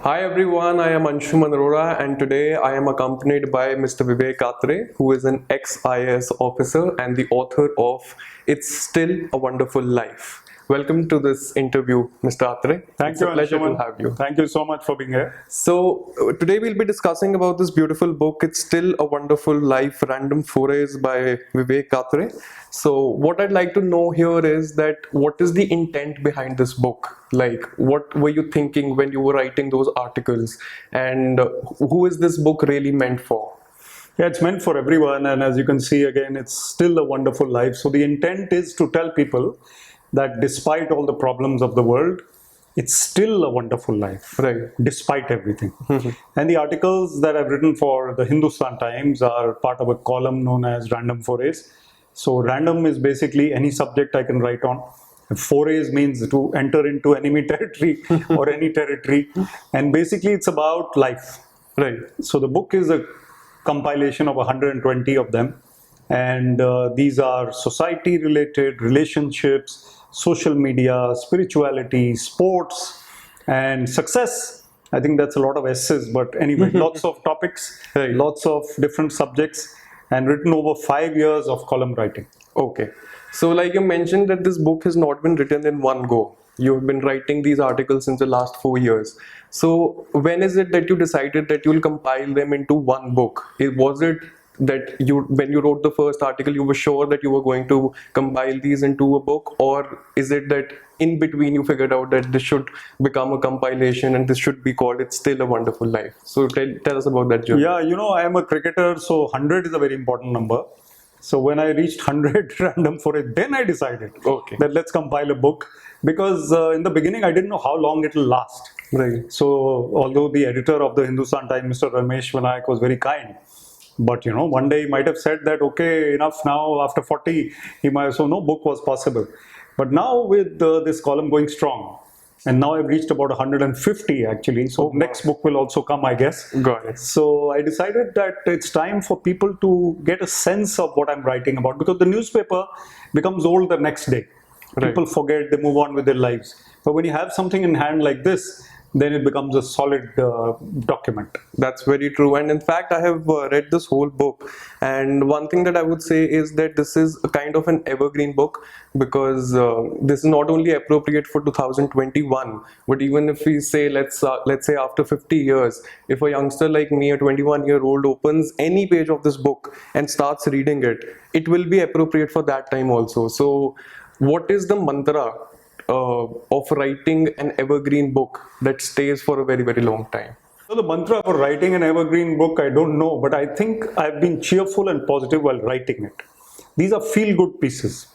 Hi everyone, I am Anshuman Arora and today I am accompanied by Mr. Vivek Atray, who is an ex-IAS officer and the author of It's Still a Wonderful Life. Welcome to this interview, Mr. Atray. Thank you, It's a pleasure Anshuman. to have you. Thank you so much for being here. So today we'll be discussing about this beautiful book, It's Still a Wonderful Life, Random Forays by Vivek Atray. So what I'd like to know here is that what is the intent behind this book? Like what were you thinking when you were writing those articles, and who is this book really meant for? Yeah, it's meant for everyone, and as you can see again, it's still a wonderful life. So the intent is to tell people that despite all the problems of the world, it's still a wonderful life, Right. despite everything. And the articles that I've written for the Hindustan Times are part of a column known as Random Forays. So random is basically any subject I can write on. Forays means to enter into enemy territory or any territory. And basically it's about life. Right. So the book is a compilation of 120 of them. And these are society related, relationships, social media, spirituality, sports, and success. I think that's a lot of S's, but anyway, lots of topics, Right. lots of different subjects, and written over 5 years of column writing. Okay. So like you mentioned that this book has not been written in one go. You've been writing these articles since the last 4 years. So when is it that you decided that you'll compile them into one book? Was it that when you wrote the first article, you were sure that you were going to compile these into a book? Or is it that in between you figured out that this should become a compilation and this should be called It's Still a Wonderful Life? So tell us about that journey. Yeah, I am a cricketer, so 100 is a very important number. So when I reached 100 random for it, then I decided Okay. that let's compile a book, because in the beginning I didn't know how long it will last. Right. So although the editor of the Hindustan Times, Mr. Ramesh Vinayak, was very kind, but one day he might have said that, okay, enough now, after 40, he might, so no book was possible. But now with this column going strong, and now I've reached about 150 actually, so next book will also come, I guess. Got it. So I decided that it's time for people to get a sense of what I'm writing about, because the newspaper becomes old the next day. Right. People forget, they move on with their lives. But when you have something in hand like this, then it becomes a solid document. That's very true. And in fact, I have read this whole book. And one thing that I would say is that this is a kind of an evergreen book, because this is not only appropriate for 2021, but even if we say, let's say after 50 years, if a youngster like me, a 21-year-old, opens any page of this book and starts reading it, it will be appropriate for that time also. So what is the mantra of writing an evergreen book that stays for a very, very long time? So the mantra for writing an evergreen book, I don't know, but I think I've been cheerful and positive while writing it. These are feel-good pieces,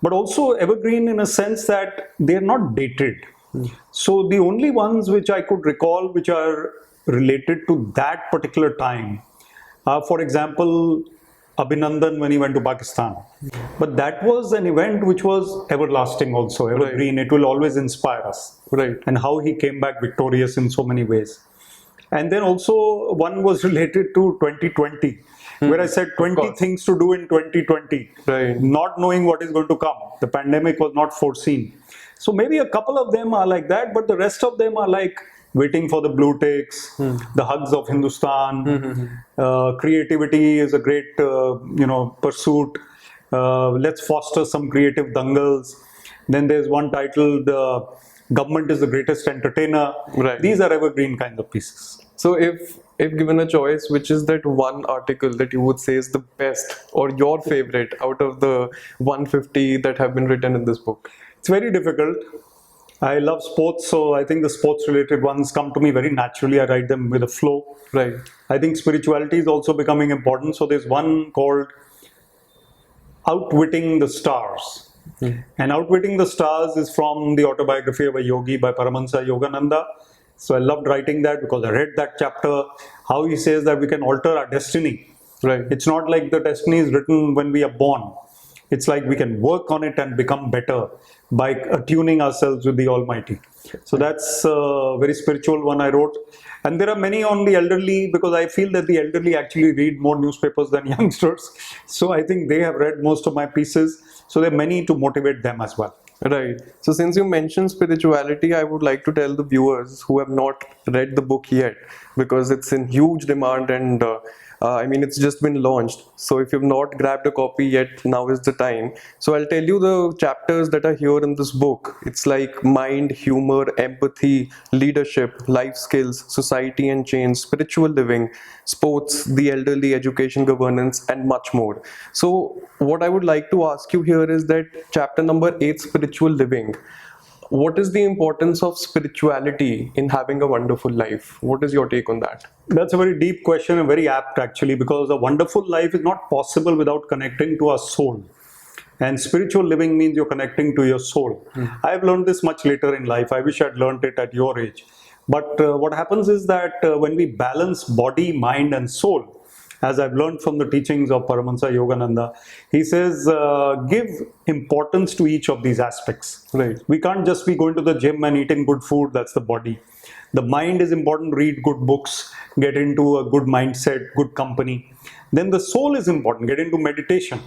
but also evergreen in a sense that they're not dated. So the only ones which I could recall which are related to that particular time are, for example, Abhinandan when he went to Pakistan. But that was an event which was everlasting also, evergreen. It will always inspire us. Right. And how he came back victorious in so many ways. And then also one was related to 2020, where I said 20 things to do in 2020, Right. not knowing what is going to come. The pandemic was not foreseen. So maybe a couple of them are like that, but the rest of them are like waiting for the blue ticks, the hugs of Hindustan, creativity is a great pursuit. Let's foster some creative dangals. Then there's one titled Government is the Greatest Entertainer. Right. These are evergreen kinds of pieces. So if given a choice, which is that one article that you would say is the best or your favorite out of the 150 that have been written in this book? It's very difficult. I love sports, so I think the sports related ones come to me very naturally. I write them with a flow. Right. I think spirituality is also becoming important. So there's one called Outwitting the Stars. And Outwitting the Stars is from the Autobiography of a Yogi by Paramahansa Yogananda. So I loved writing that because I read that chapter, how he says that we can alter our destiny. Right. It's not like the destiny is written when we are born. It's like we can work on it and become better by attuning ourselves with the Almighty. So that's a very spiritual one I wrote. And there are many on the elderly, because I feel that the elderly actually read more newspapers than youngsters. So I think they have read most of my pieces. So there are many to motivate them as well. Right. So since you mentioned spirituality, I would like to tell the viewers who have not read the book yet, because it's in huge demand and I mean it's just been launched. So if you've not grabbed a copy yet, now is the time. So I'll tell you the chapters that are here in this book. It's like mind, humor, empathy, leadership, life skills, society and change, spiritual living, sports, the elderly, education, governance, and much more. So what I would like to ask you here is that chapter number 8, spiritual living. What is the importance of spirituality in having a wonderful life? What is your take on that? That's a very deep question and very apt actually, because a wonderful life is not possible without connecting to our soul. And spiritual living means you're connecting to your soul. I've learned this much later in life. I wish I'd learned it at your age. But what happens is that when we balance body, mind, and soul, as I've learned from the teachings of Paramahansa Yogananda, he says, give importance to each of these aspects. Right. We can't just be going to the gym and eating good food, that's the body. The mind is important, read good books, get into a good mindset, good company. Then the soul is important, get into meditation.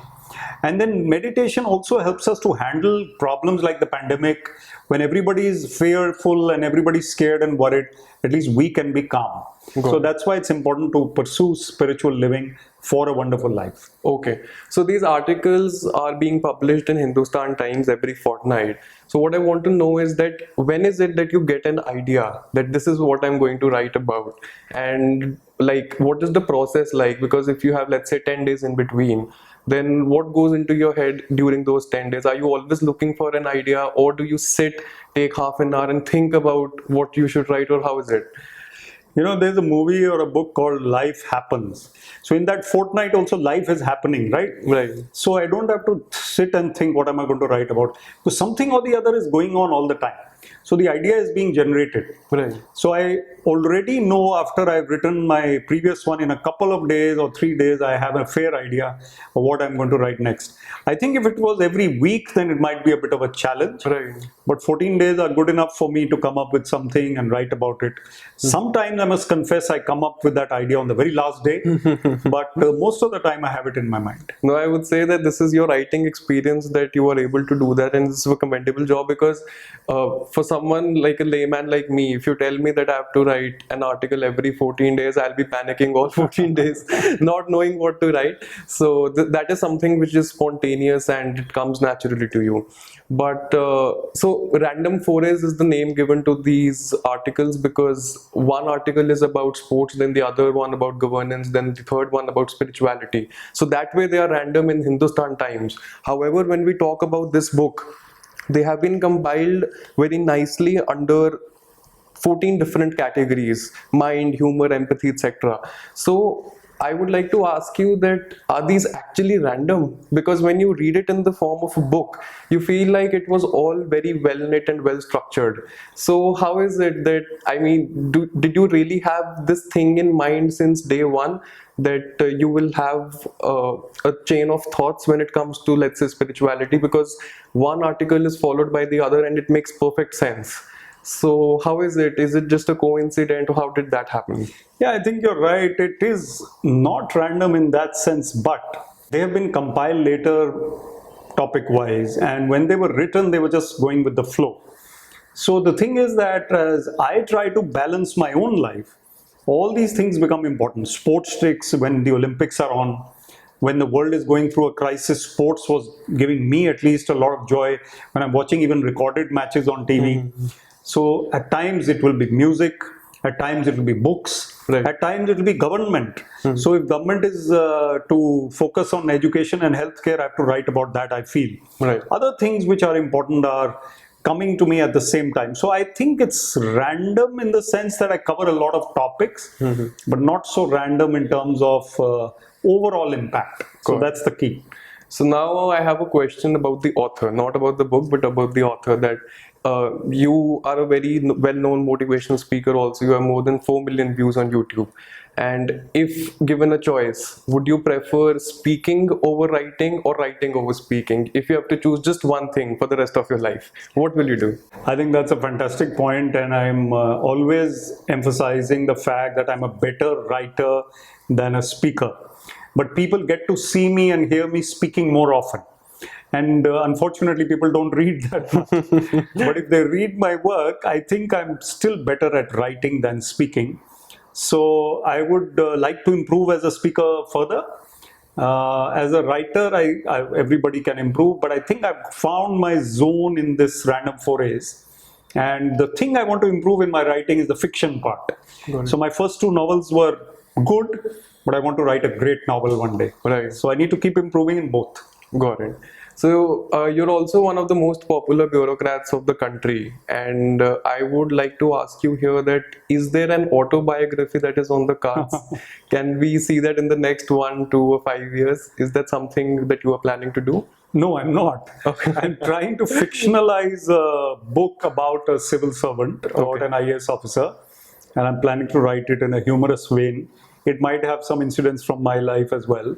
And then meditation also helps us to handle problems like the pandemic. When everybody is fearful and everybody's scared and worried, at least we can be calm. So that's why it's important to pursue spiritual living for a wonderful life. Okay. So these articles are being published in Hindustan Times every fortnight. So what I want to know is that when is it that you get an idea that this is what I'm going to write about? And like, what is the process like? Because if you have, let's say, 10 days in between, then what goes into your head during those 10 days? Are you always looking for an idea, or do you sit, take half an hour and think about what you should write, or how is it? You know, there's a movie or a book called Life Happens. So in that fortnight also life is happening, right? Right. So I don't have to sit and think what am I going to write about, because something or the other is going on all the time. So the idea is being generated. Right. So I already know after I've written my previous one, in a couple of days or 3 days, I have a fair idea of what I'm going to write next. I think if it was every week, then it might be a bit of a challenge. Right. But 14 days are good enough for me to come up with something and write about it. Sometimes I must confess I come up with that idea on the very last day, but most of the time I have it in my mind. No, I would say that this is your writing experience that you are able to do that, and this is a commendable job, because for someone like a layman like me, if you tell me that I have to write an article every 14 days, I'll be panicking all 14 days, not knowing what to write. So that is something which is spontaneous and it comes naturally to you. But so Random Forays is the name given to these articles because one article is about sports, then the other one about governance, then the third one about spirituality. So that way they are random in Hindustan Times. However, when we talk about this book, they have been compiled very nicely under 14 different categories: mind, humor, empathy, etc. So I would like to ask you that, are these actually random? Because when you read it in the form of a book, you feel like it was all very well knit and well structured. So how is it that, I mean, did you really have this thing in mind since day one, that you will have a chain of thoughts when it comes to, let's say, spirituality? Because one article is followed by the other and it makes perfect sense. So how is it? Is it just a coincidence, or how did that happen? Yeah, I think you're right. It is not random in that sense, but they have been compiled later topic-wise, and when they were written, they were just going with the flow. So the thing is that as I try to balance my own life, all these things become important. Sports tricks when the Olympics are on, when the world is going through a crisis, sports was giving me at least a lot of joy when I'm watching even recorded matches on TV. So at times it will be music, at times it will be books, right. At times it will be government. So if government is to focus on education and healthcare, I have to write about that, I feel. Right. Other things which are important are coming to me at the same time. So I think it's random in the sense that I cover a lot of topics, but not so random in terms of overall impact. So that's the key. So now I have a question about the author, not about the book, but about the author. That you are a very well-known motivational speaker also. You have more than 4 million views on YouTube. And if given a choice, would you prefer speaking over writing or writing over speaking? If you have to choose just one thing for the rest of your life, what will you do? I think that's a fantastic point, and I'm always emphasizing the fact that I'm a better writer than a speaker. But people get to see me and hear me speaking more often. And unfortunately, people don't read that much. But if they read my work, I think I'm still better at writing than speaking. So I would like to improve as a speaker further. As a writer, everybody can improve, but I think I've found my zone in this random forays. And the thing I want to improve in my writing is the fiction part. So my first two novels were good, but I want to write a great novel one day. Right. So I need to keep improving in both. Got it. So you're also one of the most popular bureaucrats of the country, and I would like to ask you here that is there an autobiography that is on the cards? Can we see that in the next 1, 2, or 5 years? Is that something that you are planning to do? No, I'm not. I'm trying to fictionalize a book about a civil servant, about an IAS officer, and I'm planning to write it in a humorous vein. It might have some incidents from my life as well.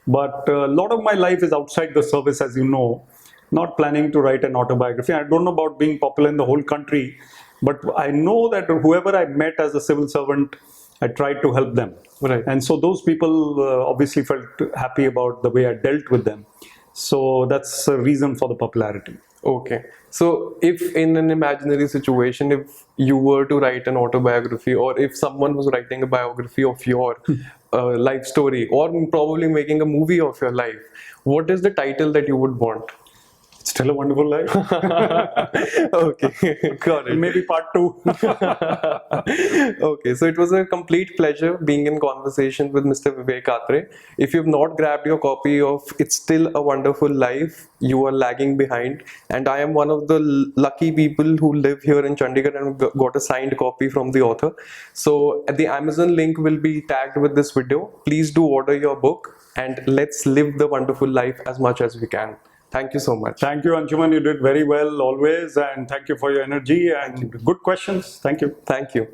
But a lot of my life is outside the service, as you know. Not planning to write an autobiography. I don't know about being popular in the whole country, but I know that whoever I met as a civil servant, I tried to help them. Right. And so those people obviously felt happy about the way I dealt with them. So that's a reason for the popularity. Okay. So if in an imaginary situation, if you were to write an autobiography, or if someone was writing a biography of your life story, or probably making a movie of your life, what is the title that you would want? Still a Wonderful Life. Okay, got it. Maybe part 2. Okay, so it was a complete pleasure being in conversation with Mr. Vivek Atray. If you've not grabbed your copy of It's Still a Wonderful Life, you are lagging behind. And I am one of the lucky people who live here in Chandigarh and got a signed copy from the author. So the Amazon link will be tagged with this video. Please do order your book, and let's live the wonderful life as much as we can. Thank you so much. Thank you, Anshuman. You did very well always, and thank you for your energy and good questions. Thank you. Thank you.